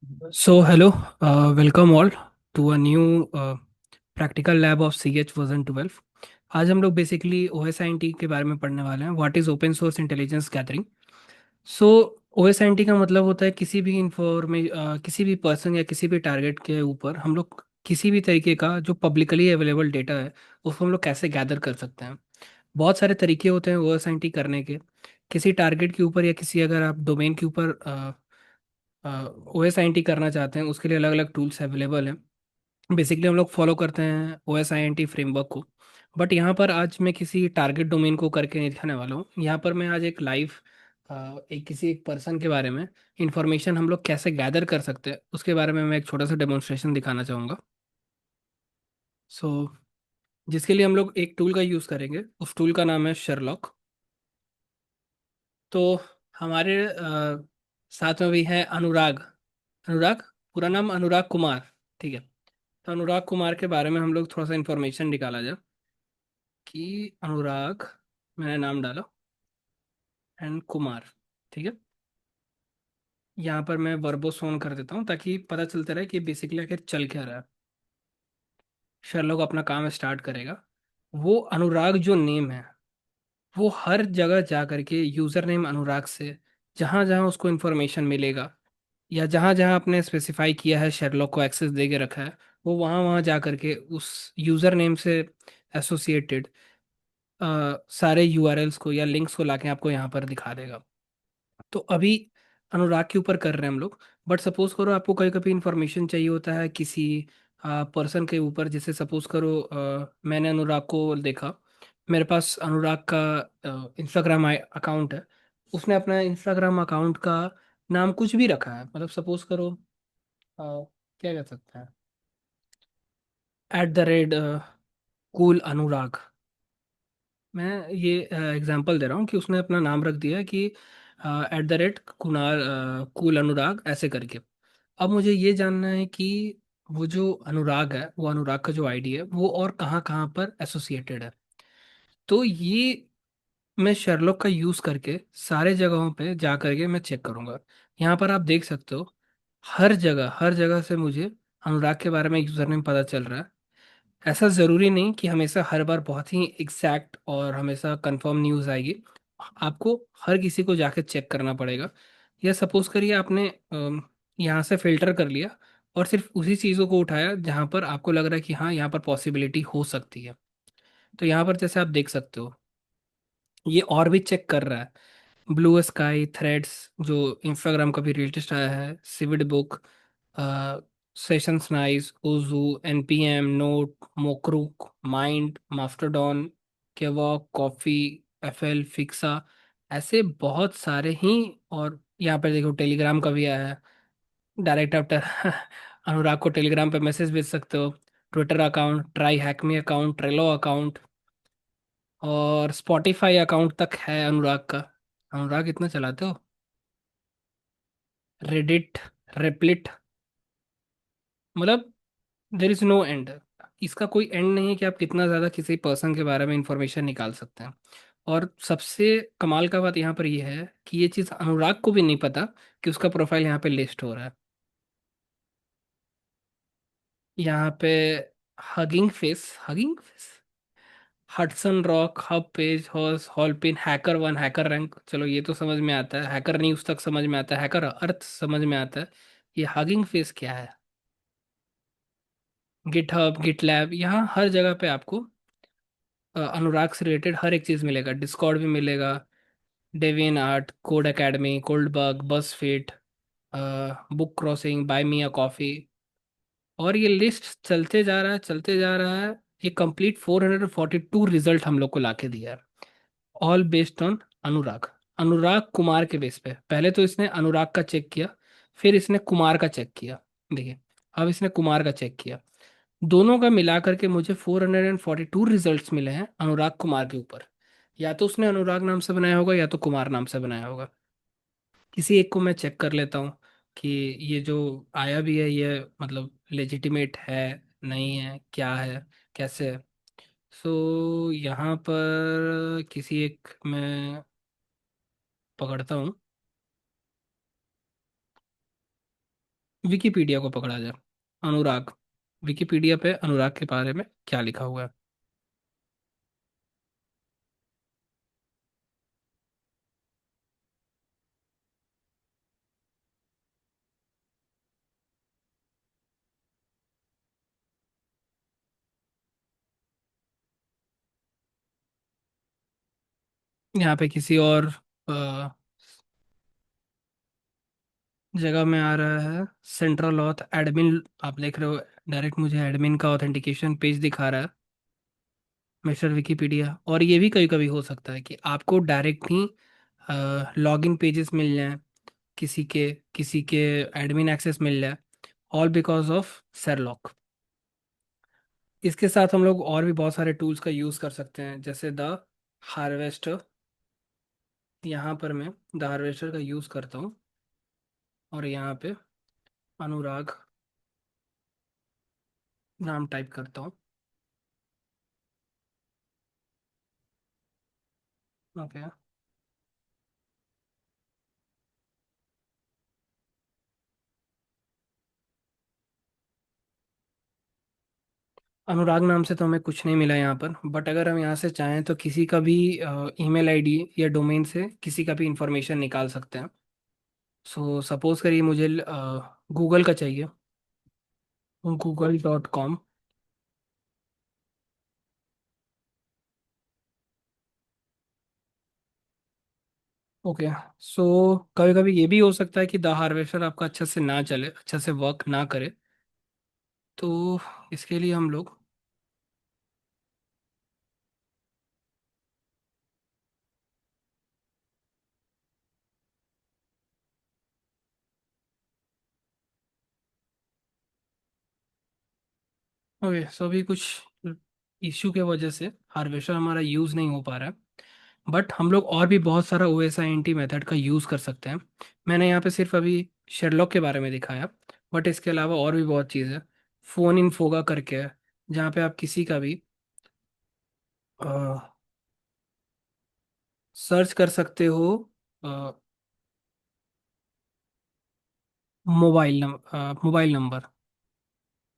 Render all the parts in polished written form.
So, hello, welcome all to a new practical lab of CH version 12। आज हम लोग basically OSINT के बारे में पढ़ने वाले हैं। What is open source intelligence gathering. So OSINT का मतलब होता है किसी भी पर्सन या किसी भी टारगेट के ऊपर हम लोग किसी भी तरीके का जो पब्लिकली अवेलेबल डेटा है उसको हम लोग कैसे गैदर कर सकते हैं। बहुत सारे तरीके होते हैं OSINT करने के। किसी टारगेट के ऊपर या किसी अगर आप डोमेन के ऊपर OSINT करना चाहते हैं उसके लिए अलग अलग टूल्स अवेलेबल हैं। बेसिकली हम लोग फॉलो करते हैं OSINT फ्रेमवर्क को। बट यहाँ पर आज मैं किसी टारगेट डोमेन को करके नहीं दिखाने वाला हूँ। यहाँ पर मैं आज एक लाइव एक पर्सन के बारे में इंफॉर्मेशन हम लोग कैसे गैदर कर सकते हैं उसके बारे में मैं एक छोटा सा डेमोन्स्ट्रेशन दिखाना चाहूँगा। सो जिसके लिए हम लोग एक टूल का यूज़ करेंगे, उस टूल का नाम है शेरलॉक। तो हमारे साथ में भी है अनुराग। अनुराग, पूरा नाम अनुराग कुमार। ठीक है। तो अनुराग कुमार के बारे में हम लोग थोड़ा सा इंफॉर्मेशन निकाला जाए कि अनुराग, मैंने नाम डाला एंड कुमार। ठीक है। यहाँ पर मैं वर्बोस ऑन कर देता हूँ ताकि पता चलता रहे कि बेसिकली आखिर चल क्या रहा है। शर्लॉक अपना काम स्टार्ट करेगा। वो अनुराग जो नेम है वो हर जगह जा करके यूजर नेम अनुराग से जहां जहां उसको इन्फॉर्मेशन मिलेगा या जहां जहां आपने स्पेसिफाई किया है शेरलॉक को एक्सेस दे के रखा है, वो वहां वहां जा करके उस यूजर नेम से एसोसिएटेड सारे यूआरएल्स को या लिंक्स को लाके आपको यहाँ पर दिखा देगा। तो अभी अनुराग के ऊपर कर रहे हैं हम लोग। बट सपोज करो आपको कभी कभी इंफॉर्मेशन चाहिए होता है किसी पर्सन के ऊपर। जैसे सपोज करो मैंने अनुराग को देखा, मेरे पास अनुराग का इंस्टाग्राम अकाउंट है। उसने अपना इंस्टाग्राम अकाउंट का नाम कुछ भी रखा है, मतलब सपोज करो क्या कह सकते हैं, @, कूल अनुराग। मैं ये एग्जांपल दे रहा हूँ कि उसने अपना नाम रख दिया है कि कुनाल कूल अनुराग ऐसे करके। अब मुझे ये जानना है कि वो जो अनुराग है, वो अनुराग का जो आईडी है वो और कहाँ कहाँ पर एसोसिएटेड है। तो ये मैं शेरलॉक का यूज करके सारे जगहों पे जा करके मैं चेक करूंगा। यहाँ पर आप देख सकते हो हर जगह से मुझे अनुराग के बारे में यूजर नेम पता चल रहा है। ऐसा ज़रूरी नहीं कि हमेशा हर बार बहुत ही एग्जैक्ट और हमेशा कंफर्म न्यूज़ आएगी। आपको हर किसी को जाके चेक करना पड़ेगा। या सपोज करिए आपने यहाँ से फिल्टर कर लिया और सिर्फ उसी चीज़ों को उठाया जहाँ पर आपको लग रहा है कि हाँ यहाँ पर पॉसिबिलिटी हो सकती है। तो यहाँ पर जैसे आप देख सकते हो ये और भी चेक कर रहा है। ब्लू स्काई थ्रेड्स, जो इंस्टाग्राम का भी लेटेस्ट आया है, सिविड बुक, सेशंस नाइस, ओजू, एनपीएम, नोट, मोक्रुक, माइंड, मास्टरडॉन, केवॉक, कॉफी, एफएल, फिक्सा, ऐसे बहुत सारे ही। और यहाँ पर देखो टेलीग्राम का भी आया है। डायरेक्ट आफ्टर अनुराग को टेलीग्राम पे मैसेज भेज सकते हो। Twitter account, try hack me account, Trello account और स्पॉटिफाई अकाउंट तक है अनुराग का। अनुराग इतना चलाते हो? रेडिट, रेप्लिट, मतलब देर इज नो एंड। इसका कोई एंड नहीं है कि आप कितना ज़्यादा किसी पर्सन के बारे में इंफॉर्मेशन निकाल सकते हैं। और सबसे कमाल का बात यहाँ पर यह है कि ये चीज़ अनुराग को भी नहीं पता कि उसका प्रोफाइल यहाँ पे लिस्ट हो रहा है। यहाँ पे Hugging Face, Hudson Rock, HubPages, horse, हॉलपिन, हैकर वन, हैकर रैंक, चलो ये तो समझ में आता है। हैकर न्यूज़ तक समझ में आता है, हैकर अर्थ समझ में आता है। ये हगिंग फेस क्या है? गिटहब, गिटलैब, यहाँ हर जगह पे आपको अनुराग से रिलेटेड हर एक चीज़ मिलेगा। डिस्कॉर्ड भी मिलेगा, डेवियन आर्ट, कोड एकेडमी, कोल्ड बग, बस फिट, BookCrossing, buy me a coffee. और ये लिस्ट चलते जा रहा है चलते जा रहा है। ये कंप्लीट 442 रिजल्ट हम लोग को लाके दिया है, ऑल बेस्ड ऑन अनुराग। अनुराग कुमार के बेस पे पहले तो इसने अनुराग का चेक किया, फिर इसने कुमार का चेक किया। देखिए, अब इसने कुमार का चेक किया। दोनों का मिला करके मुझे 442 रिजल्ट्स मिले हैं अनुराग कुमार के ऊपर। या तो उसने अनुराग नाम से बनाया होगा या तो कुमार नाम से बनाया होगा। किसी एक को मैं चेक कर लेता हूँ कि ये जो आया भी है ये मतलब लेजिटिमेट है, नहीं है, क्या है, कैसे है। सो यहाँ पर किसी एक मैं पकड़ता हूँ। विकिपीडिया को पकड़ा जाए। अनुराग, विकिपीडिया पे अनुराग के बारे में क्या लिखा हुआ है? यहाँ पे किसी और जगह में आ रहा है सेंट्रल ऑथ एडमिन, आप देख रहे हो। डायरेक्ट मुझे एडमिन का ऑथेंटिकेशन पेज दिखा रहा है, मिस्टर विकिपीडिया। और ये भी कभी कभी हो सकता है कि आपको डायरेक्ट ही लॉगिन पेजेस मिल जाएं, किसी के एडमिन एक्सेस मिल जाए, ऑल बिकॉज ऑफ सेरलॉक। इसके साथ हम लोग और भी बहुत सारे टूल्स का यूज़ कर सकते हैं, जैसे द हार्वेस्टर। यहाँ पर मैं द हार्वेस्टर का यूज़ करता हूँ और यहाँ पे अनुराग नाम टाइप करता हूँ। ओके। अनुराग नाम से तो हमें कुछ नहीं मिला यहाँ पर, बट अगर हम यहाँ से चाहें तो किसी का भी ईमेल आईडी या डोमेन से किसी का भी इंफॉर्मेशन निकाल सकते हैं। सो सपोज करिए मुझे गूगल का चाहिए, google.com। ओके। सो कभी कभी ये भी हो सकता है कि द हार्वेस्टर आपका अच्छा से ना चले, अच्छा से वर्क ना करे। तो इसके लिए हम लोग, ओके, सो अभी कुछ इश्यू के वजह से हार्वेस्टर हमारा यूज़ नहीं हो पा रहा है। बट हम लोग और भी बहुत सारा O S I N T method का यूज़ कर सकते हैं। मैंने यहाँ पे सिर्फ अभी शेरलॉक के बारे में दिखाया, बट इसके अलावा और भी बहुत चीज़ है। फ़ोन इन फोगा करके है, जहाँ पे आप किसी का भी सर्च कर सकते हो। मोबाइल नंबर,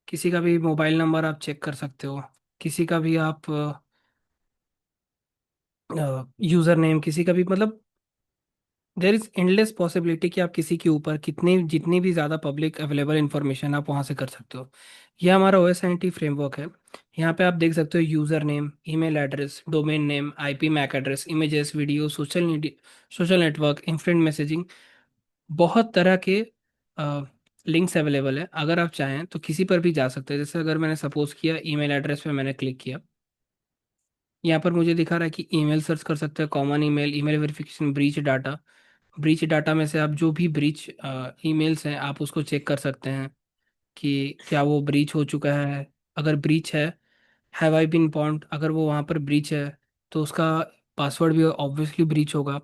किसी का भी मोबाइल नंबर आप चेक कर सकते हो। किसी का भी आप यूज़र नेम, किसी का भी, मतलब देर इज एंडलेस पॉसिबिलिटी कि आप किसी के ऊपर कितनी जितनी भी ज़्यादा पब्लिक अवेलेबल इंफॉर्मेशन आप वहाँ से कर सकते हो। यह हमारा O S I T framework है। यहाँ पे आप देख सकते हो user name, email address, domain name, IP mac address, images, video, social network, instant messaging, बहुत तरह के लिंक्स अवेलेबल है। अगर आप चाहें तो किसी पर भी जा सकते हैं। जैसे अगर मैंने सपोज किया ईमेल एड्रेस पे मैंने क्लिक किया, यहाँ पर मुझे दिखा रहा है कि ईमेल सर्च कर सकते हैं, common email, email verification, breach data. Breach data में से आप जो भी ब्रीच ईमेल्स हैं आप उसको चेक कर सकते हैं कि क्या वो ब्रीच हो चुका है। अगर ब्रीच है, हैव आई बीन पॉन्ड, अगर वो वहाँ पर ब्रीच है तो उसका पासवर्ड भी ऑब्वियसली ब्रीच होगा।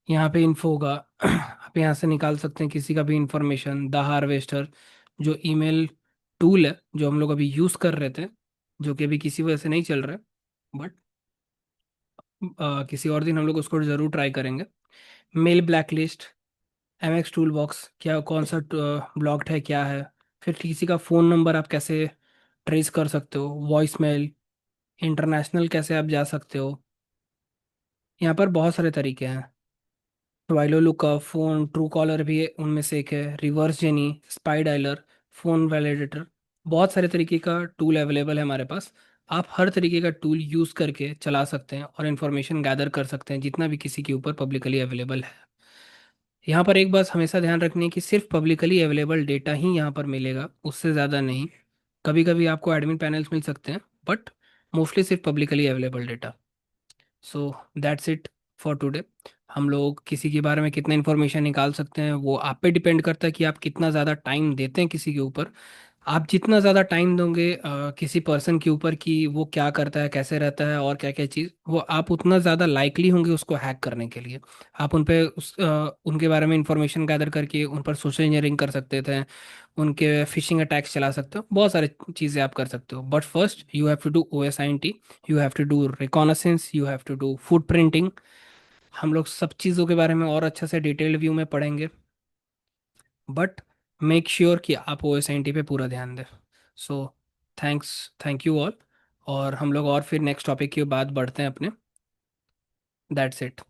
यहाँ पे इन्फो होगा आप यहाँ से निकाल सकते हैं किसी का भी इंफॉर्मेशन। द हार्वेस्टर जो ईमेल टूल है जो हम लोग अभी यूज़ कर रहे थे, जो कि अभी किसी वजह से नहीं चल रहा है, बट किसी और दिन हम लोग उसको ज़रूर ट्राई करेंगे। Mail blacklist, M X tool box, क्या कौन सा ब्लॉक्ड है क्या है। फिर किसी का फ़ोन नंबर आप कैसे ट्रेस कर सकते हो, वॉइस मेल, इंटरनेशनल कैसे आप जा सकते हो। यहाँ पर बहुत सारे तरीके हैं। वाइलो लुकअप, फ़ोन ट्रू कॉलर भी उनमें से एक है, reverse jenny, spy dialer, phone validator. बहुत सारे तरीके का टूल अवेलेबल है हमारे पास। आप हर तरीके का टूल यूज़ करके चला सकते हैं और इन्फॉर्मेशन गैदर कर सकते हैं जितना भी किसी के ऊपर पब्लिकली अवेलेबल है। यहाँ पर एक बात हमेशा ध्यान रखनी है कि सिर्फ पब्लिकली अवेलेबल डेटा ही यहाँ पर मिलेगा, उससे ज़्यादा नहीं। कभी कभी आपको एडमिन पैनल्स मिल सकते हैं, बट मोस्टली सिर्फ publicly available data. So that's it for today. हम लोग किसी के बारे में कितना इन्फॉर्मेशन निकाल सकते हैं वो आप पे डिपेंड करता है कि आप कितना ज़्यादा टाइम देते हैं किसी के ऊपर। आप जितना ज़्यादा टाइम दोगे किसी पर्सन के ऊपर कि वो क्या करता है, कैसे रहता है और क्या क्या चीज़, वो आप उतना ज़्यादा लाइकली होंगे उसको हैक करने के लिए। आप उन पे उनके बारे में इंफॉर्मेशन गैदर करके उन पर सोशल इंजीनियरिंग कर सकते थे, उनके फिशिंग अटैक्स चला सकते हो, बहुत सारी चीज़ें आप कर सकते हो। But first you have to do O S I N T, you have to do reconnaissance, you have to do footprinting. हम लोग सब चीज़ों के बारे में और अच्छा से डिटेल्ड व्यू में पढ़ेंगे। बट मेक श्योर कि आप OSINT पे पूरा ध्यान दें। So thanks, thank you all. और हम लोग और फिर नेक्स्ट टॉपिक के बाद बढ़ते हैं अपने। That's it.